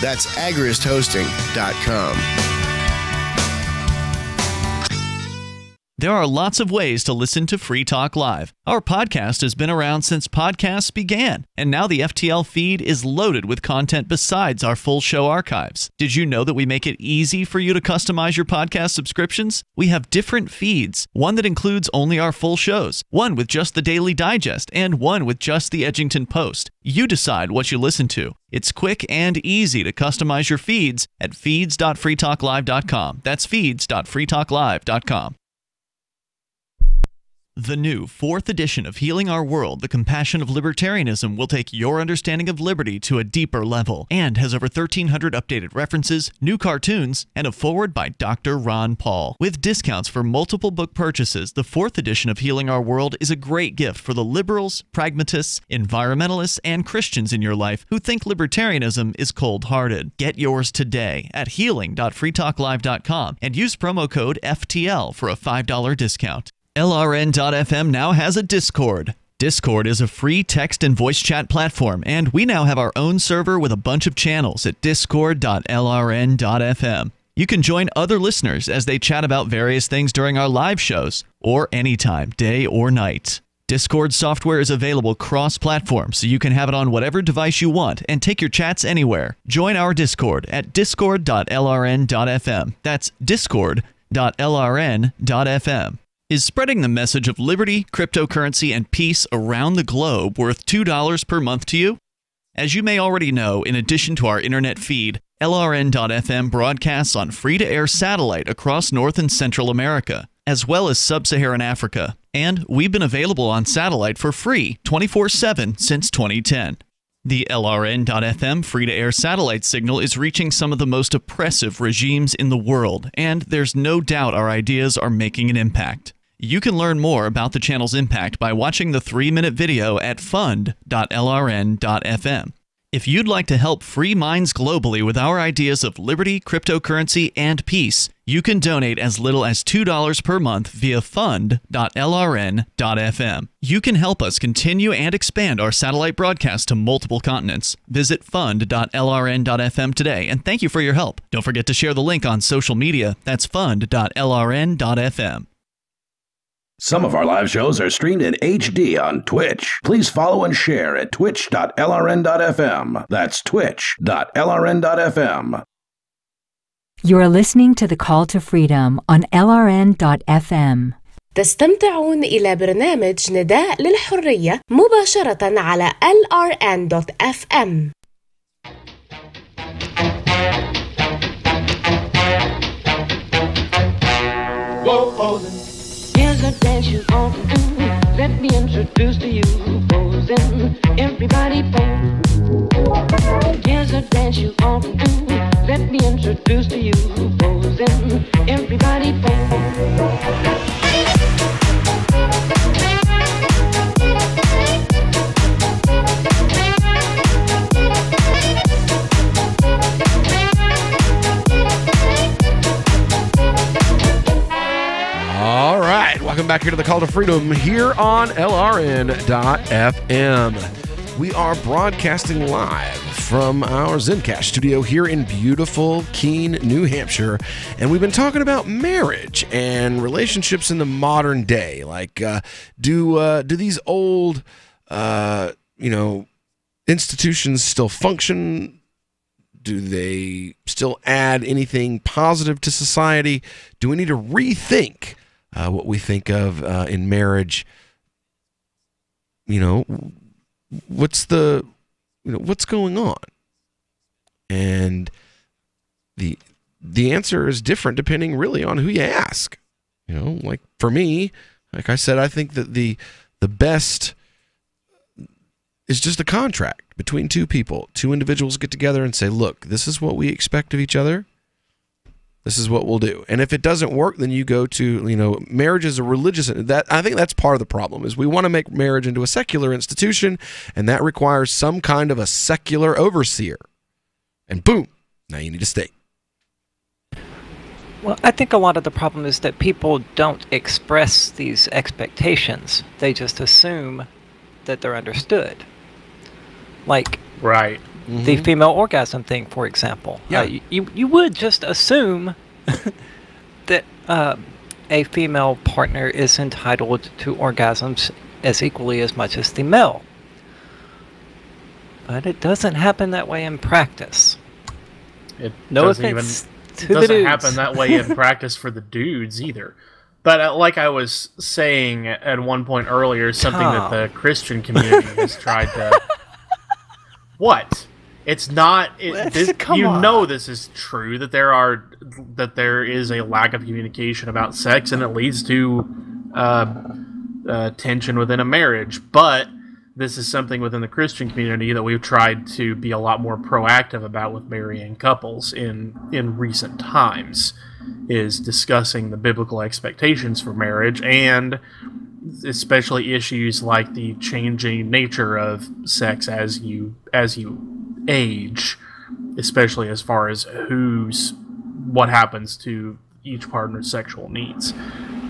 That's agristhosting.com. There are lots of ways to listen to Free Talk Live. Our podcast has been around since podcasts began, and now the FTL feed is loaded with content besides our full show archives. Did you know that we make it easy for you to customize your podcast subscriptions? We have different feeds, one that includes only our full shows, one with just the Daily Digest, and one with just the Edgington Post. You decide what you listen to. It's quick and easy to customize your feeds at feeds.freetalklive.com. That's feeds.freetalklive.com. The new 4th edition of Healing Our World, The Compassion of Libertarianism, will take your understanding of liberty to a deeper level and has over 1,300 updated references, new cartoons, and a foreword by Dr. Ron Paul. With discounts for multiple book purchases, the 4th edition of Healing Our World is a great gift for the liberals, pragmatists, environmentalists, and Christians in your life who think libertarianism is cold-hearted. Get yours today at healing.freetalklive.com and use promo code FTL for a $5 discount. LRN.FM now has a Discord. Discord is a free text and voice chat platform, and we now have our own server with a bunch of channels at discord.lrn.fm. You can join other listeners as they chat about various things during our live shows, or anytime, day or night. Discord software is available cross-platform, so you can have it on whatever device you want and take your chats anywhere. Join our Discord at discord.lrn.fm. That's discord.lrn.fm. Is spreading the message of liberty, cryptocurrency, and peace around the globe worth $2 per month to you? As you may already know, in addition to our internet feed, LRN.FM broadcasts on free-to-air satellite across North and Central America, as well as Sub-Saharan Africa. And we've been available on satellite for free 24/7 since 2010. The LRN.FM free-to-air satellite signal is reaching some of the most oppressive regimes in the world, and there's no doubt our ideas are making an impact. You can learn more about the channel's impact by watching the 3-minute video at fund.lrn.fm. If you'd like to help free minds globally with our ideas of liberty, cryptocurrency, and peace, you can donate as little as $2 per month via fund.lrn.fm. You can help us continue and expand our satellite broadcast to multiple continents. Visit fund.lrn.fm today, and thank you for your help. Don't forget to share the link on social media. That's fund.lrn.fm. Some of our live shows are streamed in HD on Twitch. Please follow and share at twitch.lrn.fm. That's twitch.lrn.fm. You're listening to The Call to Freedom on LRN.FM. تستمتعون إلى برنامج نداء للحرية مباشرة على LRN.FM. Here's a dance you ought to do. Let me introduce to you posing. Everybody pay. Here's a dance you ought to do. Let me introduce to you posing. Everybody pay. All right, welcome back here to the Call to Freedom here on LRN.FM. We are broadcasting live from our Zencastr studio here in beautiful Keene, New Hampshire, and we've been talking about marriage and relationships in the modern day. Like, do these old, institutions still function? Do they still add anything positive to society? Do we need to rethink what we think of in marriage? What's going on? And the answer is different depending really on who you ask. Like for me, like I said, I think that the best is just a contract between two people. Two individuals get together and say, look, this is what we expect of each other. This is what we'll do. And if it doesn't work, then you go to, marriage is a religious, I think that's part of the problem, is we want to make marriage into a secular institution, and that requires some kind of a secular overseer. And boom, now you need a state. Well, I think a lot of the problem is that people don't express these expectations. They just assume that they're understood. Like, right. The female orgasm thing, for example. Yeah. You would just assume that a female partner is entitled to orgasms as equally as much as the male. But it doesn't happen that way in practice. It No doesn't offense even to the doesn't dudes. happen that way in practice for the dudes either. But like I was saying at one point earlier, something that the Christian community has tried to... What? It's not. This is true that there is a lack of communication about sex, and it leads to tension within a marriage. But this is something within the Christian community that we've tried to be a lot more proactive about with marrying couples in recent times, is discussing the biblical expectations for marriage, and especially issues like the changing nature of sex as you age, especially as far as what happens to each partner's sexual needs.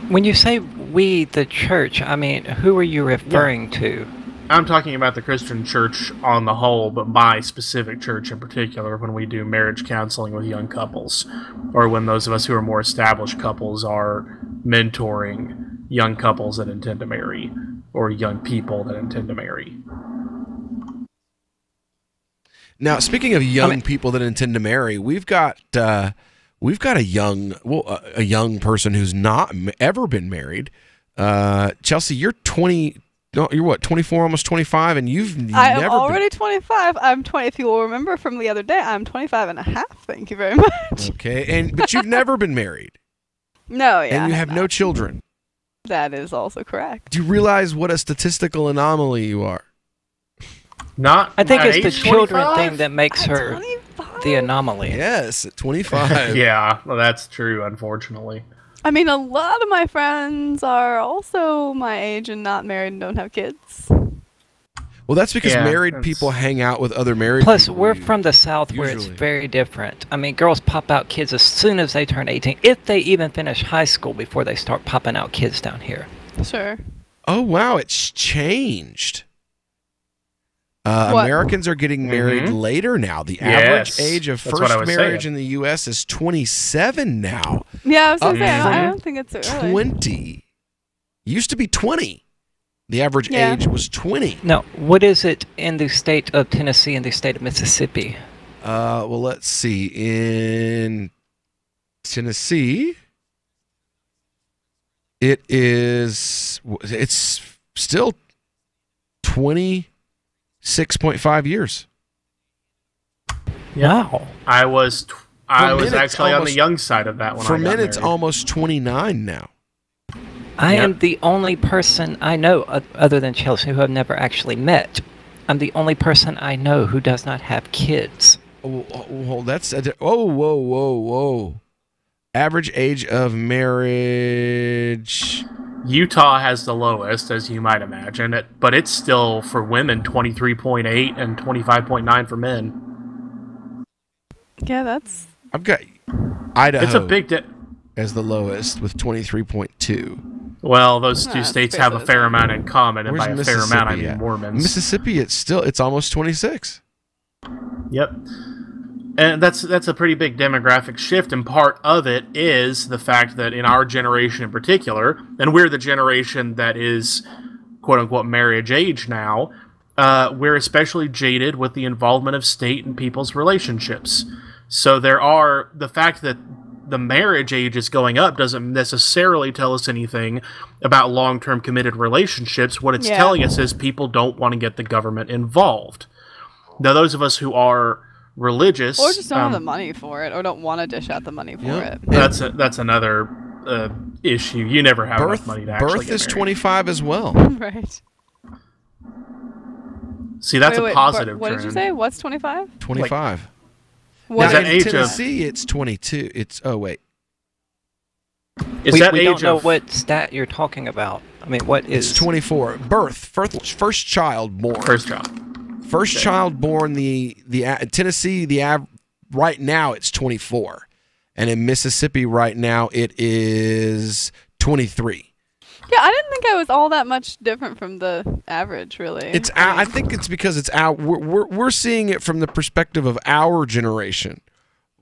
When you say we, the church, I mean, who are you referring to? I'm talking about the Christian church on the whole, but my specific church in particular, when we do marriage counseling with young couples, or when those of us who are more established couples are mentoring young couples that intend to marry, or young people that intend to marry. Now, speaking of young people that intend to marry, we've got a young person who's not ever been married. Chelsea, you're 20. No, you're what, 24, almost 25, and I am already 25. I'm 20. If you will remember from the other day, I'm 25 and a half. Thank you very much. Okay, but you've never been married. No, yeah. And you have no children. That is also correct. Do you realize what a statistical anomaly you are? I think it's the 25? children thing that makes her the anomaly. Yes, at 25. Yeah, well, that's true, unfortunately. I mean, a lot of my friends are also my age and not married and don't have kids. Well, that's because married people hang out with other married Plus, people. we're from the South where it's very different. I mean, girls pop out kids as soon as they turn 18, if they even finish high school before they start popping out kids down here. Sure. Oh, wow, it's changed. Americans are getting married later now. The average age of first marriage in the U.S. is 27 now. Yeah, I was going to say, I don't think it's early. 20 Used to be 20. The average age was 20. No, what is it in the state of Tennessee and the state of Mississippi? Well, let's see. In Tennessee, it's still 26.5 years. Wow. I was actually on the young side of that one. For men, it's almost 29 now. I am the only person I know, other than Chelsea, who I've never actually met. I'm the only person I know who does not have kids. Well, that's whoa. Average age of marriage. Utah has the lowest, as you might imagine, but it's still for women 23.8 and 25.9 for men. Yeah, that's. I've got Idaho. It's a big as the lowest with 23.2. Well, those two states have a fair amount in common, and by a fair amount, I mean Mormons. Mississippi, it's almost 26. Yep. And that's a pretty big demographic shift, and part of it is the fact that in our generation in particular, and we're the generation that is quote-unquote marriage age now, we're especially jaded with the involvement of state in people's relationships. So the fact that the marriage age is going up doesn't necessarily tell us anything about long-term committed relationships. What it's telling us is people don't want to get the government involved. Now, those of us who are religious, or just don't have the money for it, or don't want to dish out the money for it. That's another issue. You never have enough money to actually Birth get is married. 25 as well. Right. See, that's a positive what trend. did you say? What's 25? 25. What now, is in age Tennessee, it's 22. We don't know what stat you're talking about. I mean, what is... It's 24. Birth. First child born. First child. First child born, Tennessee, right now it's 24. And in Mississippi right now it is 23. Yeah, I didn't think I was all that much different from the average, really. I think it's because it's we're seeing it from the perspective of our generation,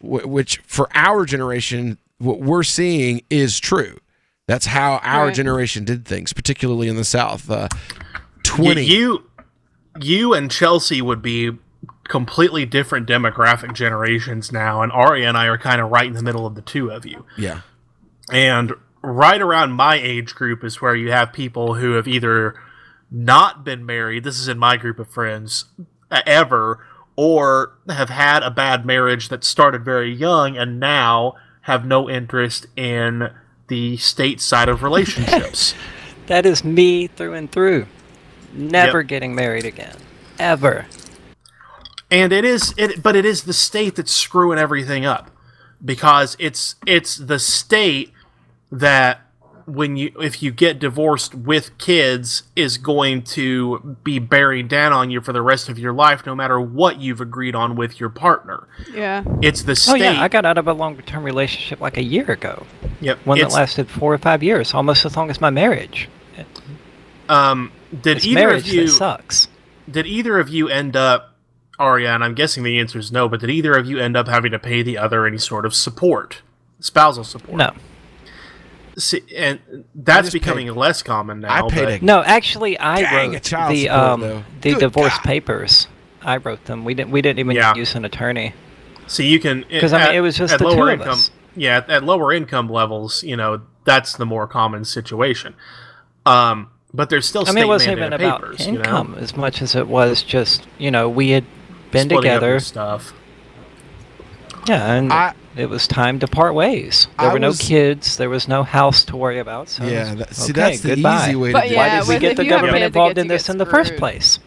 which for our generation, what we're seeing is true. That's how our generation did things, particularly in the South. 20. You and Chelsea would be completely different demographic generations now, and Aria and I are kind of right in the middle of the two of you. Yeah. And right around my age group is where you have people who have either not been married, this is in my group of friends, ever, or have had a bad marriage that started very young and now have no interest in the state side of relationships. That is me through and through. Never getting married again. Ever. And it is the state that's screwing everything up. Because it's the state that if you get divorced with kids is going to be buried down on you for the rest of your life, no matter what you've agreed on with your partner. Yeah. It's the state. Oh yeah, I got out of a longer-term relationship like a year ago. Yep. One that lasted 4 or 5 years, almost as long as my marriage. Did it's either marriage of you that sucks. Did either of you end up, Aria, and I'm guessing the answer is no, but did either of you end up having to pay the other any sort of support, spousal support? No. See, and that's becoming less common now. No, actually, I wrote the the divorce papers. I wrote them. We didn't even use an attorney. So you can, because I mean it was just at the lower two income. of us. Yeah, at lower income levels, that's the more common situation. But there's still I mean, it wasn't state-mandated even about papers, income as much as it was just we had been Splitting up together. your stuff. Yeah, and it was time to part ways. There were no kids. There was no house to worry about. So Yeah, okay, that's the goodbye. easy way to do it. Why did we get the government involved in this in the first place?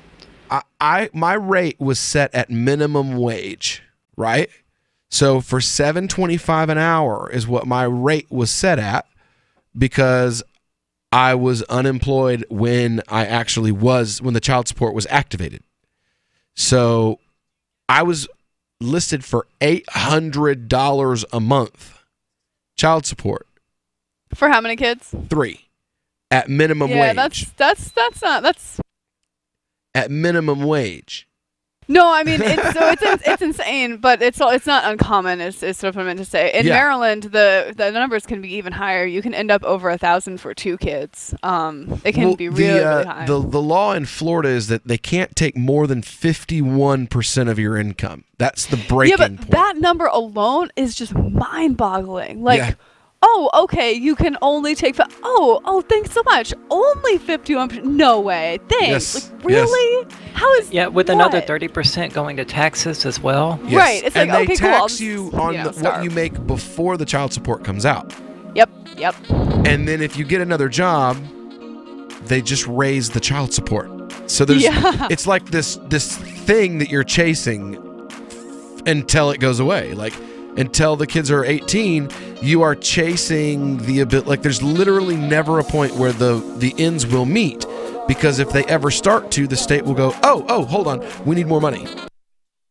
My rate was set at minimum wage, right? So for $7.25 an hour is what my rate was set at, because I was unemployed when when the child support was activated. So I was listed for $800 a month child support. For how many kids? 3 at minimum wage. Yeah, that's not at minimum wage. No, I mean it's insane, but it's not uncommon. Is sort of what I meant to say. In Maryland, the numbers can be even higher. You can end up over 1,000 for 2 kids. It can be really high. The law in Florida is that they can't take more than 51% of your income. That's the breaking point. That number alone is just mind-boggling. Like. Oh, okay. You can only take. Thanks so much. Only 51%. No way. Thanks. Yes. Like, really? Yes. How is? Yeah, with another 30% going to taxes as well. Yes. Right. It's and like, they okay, cool. tax you on what you make before the child support comes out. Yep. And then if you get another job, they just raise the child support. So there's it's like this thing that you're chasing until it goes away. Like until the kids are 18, you are chasing the ability. Like there's literally never a point where the ends will meet, because if they ever start to, the state will go, oh, hold on, we need more money.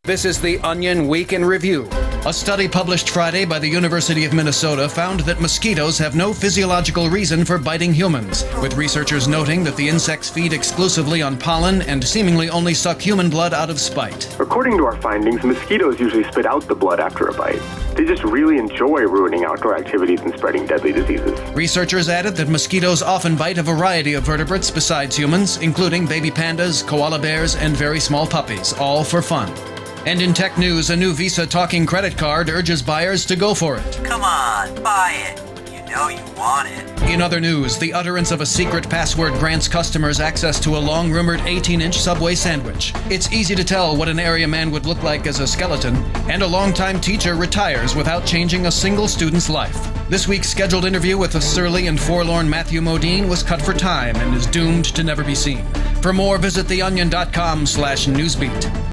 This is the Onion Week in Review. A study published Friday by the University of Minnesota found that mosquitoes have no physiological reason for biting humans, with researchers noting that the insects feed exclusively on pollen and seemingly only suck human blood out of spite. According to our findings, mosquitoes usually spit out the blood after a bite. They just really enjoy ruining outdoor activities and spreading deadly diseases. Researchers added that mosquitoes often bite a variety of vertebrates besides humans, including baby pandas, koala bears, and very small puppies, all for fun. And in tech news, a new Visa talking credit card urges buyers to go for it. Come on, buy it. You know you want it. In other news, the utterance of a secret password grants customers access to a long-rumored 18-inch Subway sandwich. It's easy to tell what an area man would look like as a skeleton, and a longtime teacher retires without changing a single student's life. This week's scheduled interview with the surly and forlorn Matthew Modine was cut for time and is doomed to never be seen. For more, visit theonion.com/newsbeat.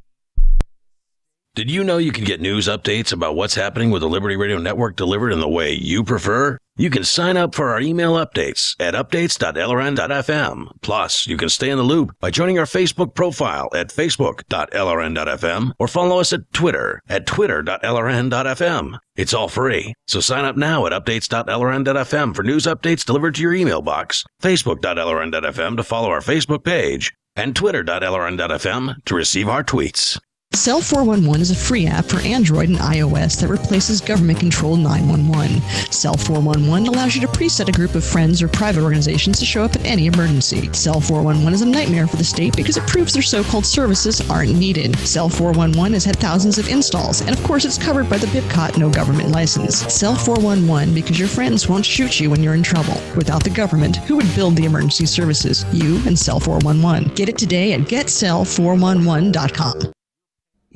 Did you know you can get news updates about what's happening with the Liberty Radio Network delivered in the way you prefer? You can sign up for our email updates at updates.lrn.fm. Plus, you can stay in the loop by joining our Facebook profile at facebook.lrn.fm or follow us at Twitter at twitter.lrn.fm. It's all free, so sign up now at updates.lrn.fm for news updates delivered to your email box, facebook.lrn.fm to follow our Facebook page, and twitter.lrn.fm to receive our tweets. Cell 411 is a free app for Android and iOS that replaces government-controlled 911. Cell 411 allows you to preset a group of friends or private organizations to show up at any emergency. Cell 411 is a nightmare for the state because it proves their so-called services aren't needed. Cell 411 has had thousands of installs, and of course it's covered by the BIPCOT no government license. Cell 411 because your friends won't shoot you when you're in trouble. Without the government, who would build the emergency services? You and Cell 411. Get it today at getcell411.com.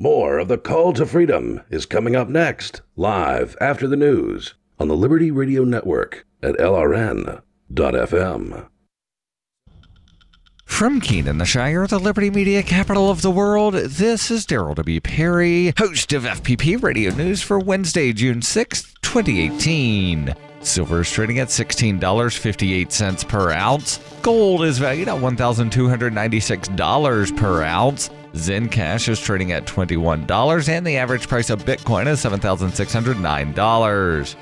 More of the Call to Freedom is coming up next, live after the news on the Liberty Radio Network at LRN.FM. From Keene, the Shire, the Liberty Media capital of the world, this is Daryl W. Perry, host of FPP Radio News for Wednesday, June 6th, 2018. Silver is trading at $16.58 per ounce. Gold is valued at $1,296 per ounce. Zencash is trading at $21, and the average price of Bitcoin is $7,609.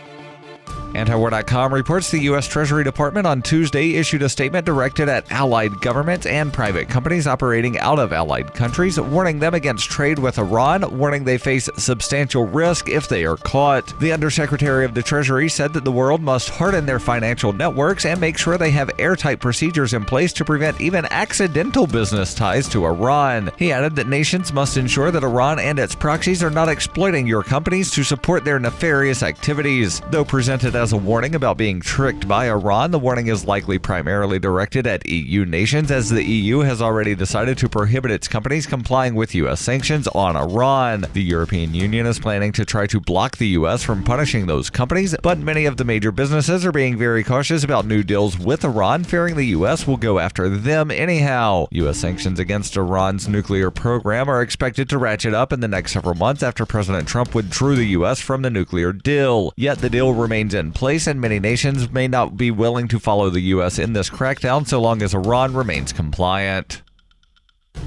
Antiwar.com reports the U.S. Treasury Department on Tuesday issued a statement directed at allied governments and private companies operating out of allied countries, warning them against trade with Iran, warning they face substantial risk if they are caught. The Undersecretary of the Treasury said that the world must harden their financial networks and make sure they have airtight procedures in place to prevent even accidental business ties to Iran. He added that nations must ensure that Iran and its proxies are not exploiting your companies to support their nefarious activities. Though presented as a warning about being tricked by Iran, the warning is likely primarily directed at EU nations, as the EU has already decided to prohibit its companies complying with U.S. sanctions on Iran. The European Union is planning to try to block the U.S. from punishing those companies, but many of the major businesses are being very cautious about new deals with Iran, fearing the U.S. will go after them anyhow. U.S. sanctions against Iran's nuclear program are expected to ratchet up in the next several months after President Trump withdrew the U.S. from the nuclear deal. Yet the deal remains in place, and many nations may not be willing to follow the U.S. in this crackdown so long as Iran remains compliant.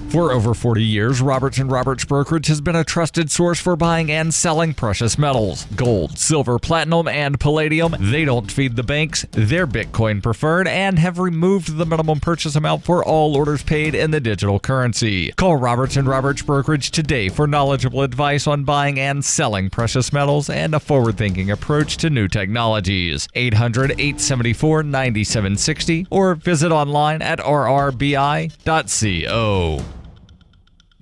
For over 40 years, Roberts & Roberts Brokerage has been a trusted source for buying and selling precious metals. Gold, silver, platinum, and palladium. They don't feed the banks. They're Bitcoin preferred and have removed the minimum purchase amount for all orders paid in the digital currency. Call Roberts & Roberts Brokerage today for knowledgeable advice on buying and selling precious metals and a forward-thinking approach to new technologies. 800-874-9760 or visit online at rrbi.co.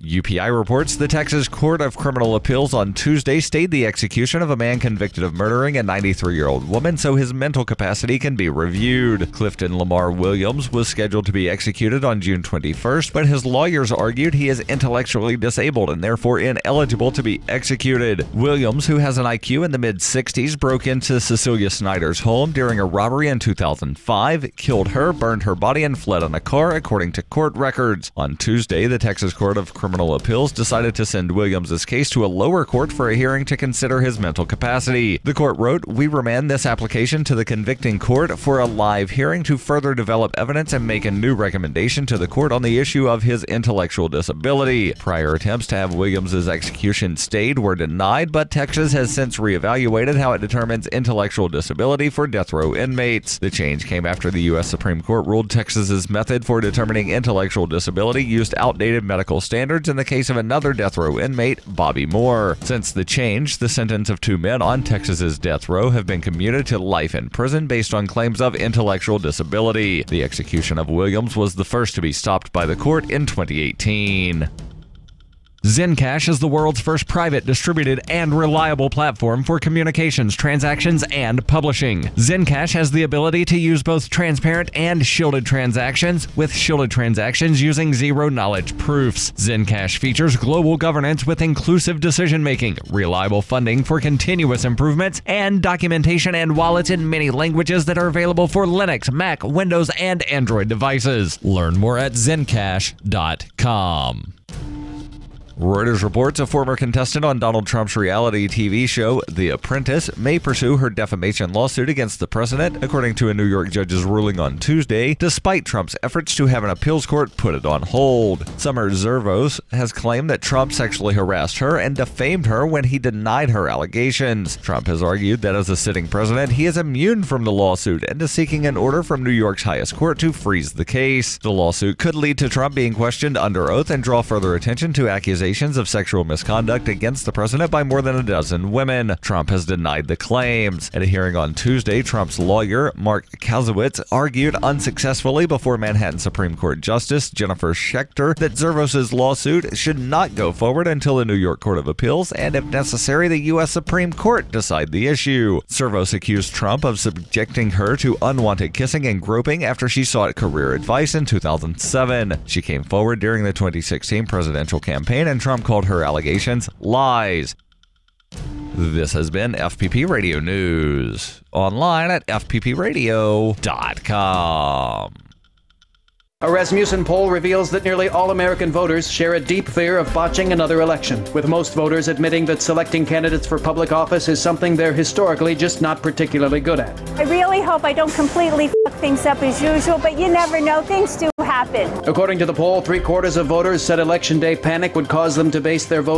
UPI reports the Texas Court of Criminal Appeals on Tuesday stayed the execution of a man convicted of murdering a 93-year-old woman so his mental capacity can be reviewed. Clifton Lamar Williams was scheduled to be executed on June 21st, but his lawyers argued he is intellectually disabled and therefore ineligible to be executed. Williams, who has an IQ in the mid-60s, broke into Cecilia Snyder's home during a robbery in 2005, killed her, burned her body, and fled in a car, according to court records. On Tuesday, the Texas Court of Criminal Appeals decided to send Williams' case to a lower court for a hearing to consider his mental capacity. The court wrote, "We remand this application to the convicting court for a live hearing to further develop evidence and make a new recommendation to the court on the issue of his intellectual disability." Prior attempts to have Williams' execution stayed were denied, but Texas has since reevaluated how it determines intellectual disability for death row inmates. The change came after the U.S. Supreme Court ruled Texas's method for determining intellectual disability used outdated medical standards in the case of another death row inmate, Bobby Moore. Since the change, the sentence of 2 men on Texas's death row have been commuted to life in prison based on claims of intellectual disability. The execution of Williams was the first to be stopped by the court in 2018. Zencash is the world's first private, distributed, and reliable platform for communications, transactions, and publishing. Zencash has the ability to use both transparent and shielded transactions, with shielded transactions using zero-knowledge proofs. Zencash features global governance with inclusive decision-making, reliable funding for continuous improvements, and documentation and wallets in many languages that are available for Linux, Mac, Windows, and Android devices. Learn more at zencash.com. Reuters reports a former contestant on Donald Trump's reality TV show, The Apprentice, may pursue her defamation lawsuit against the president, according to a New York judge's ruling on Tuesday, despite Trump's efforts to have an appeals court put it on hold. Summer Zervos has claimed that Trump sexually harassed her and defamed her when he denied her allegations. Trump has argued that as a sitting president, he is immune from the lawsuit and is seeking an order from New York's highest court to freeze the case. The lawsuit could lead to Trump being questioned under oath and draw further attention to accusations of sexual misconduct against the president by more than a dozen women. Trump has denied the claims. At a hearing on Tuesday, Trump's lawyer, Mark Kasowitz, argued unsuccessfully before Manhattan Supreme Court Justice Jennifer Schechter that Zervos' lawsuit should not go forward until the New York Court of Appeals and, if necessary, the U.S. Supreme Court decide the issue. Zervos accused Trump of subjecting her to unwanted kissing and groping after she sought career advice in 2007. She came forward during the 2016 presidential campaign, and Trump called her allegations lies. This has been FPP Radio News. Online at fppradio.com. A Rasmussen poll reveals that nearly all American voters share a deep fear of botching another election, with most voters admitting that selecting candidates for public office is something they're historically just not particularly good at. I really hope I don't completely fuck things up as usual, but you never know. Things do happen. According to the poll, 3/4 of voters said Election Day panic would cause them to base their vote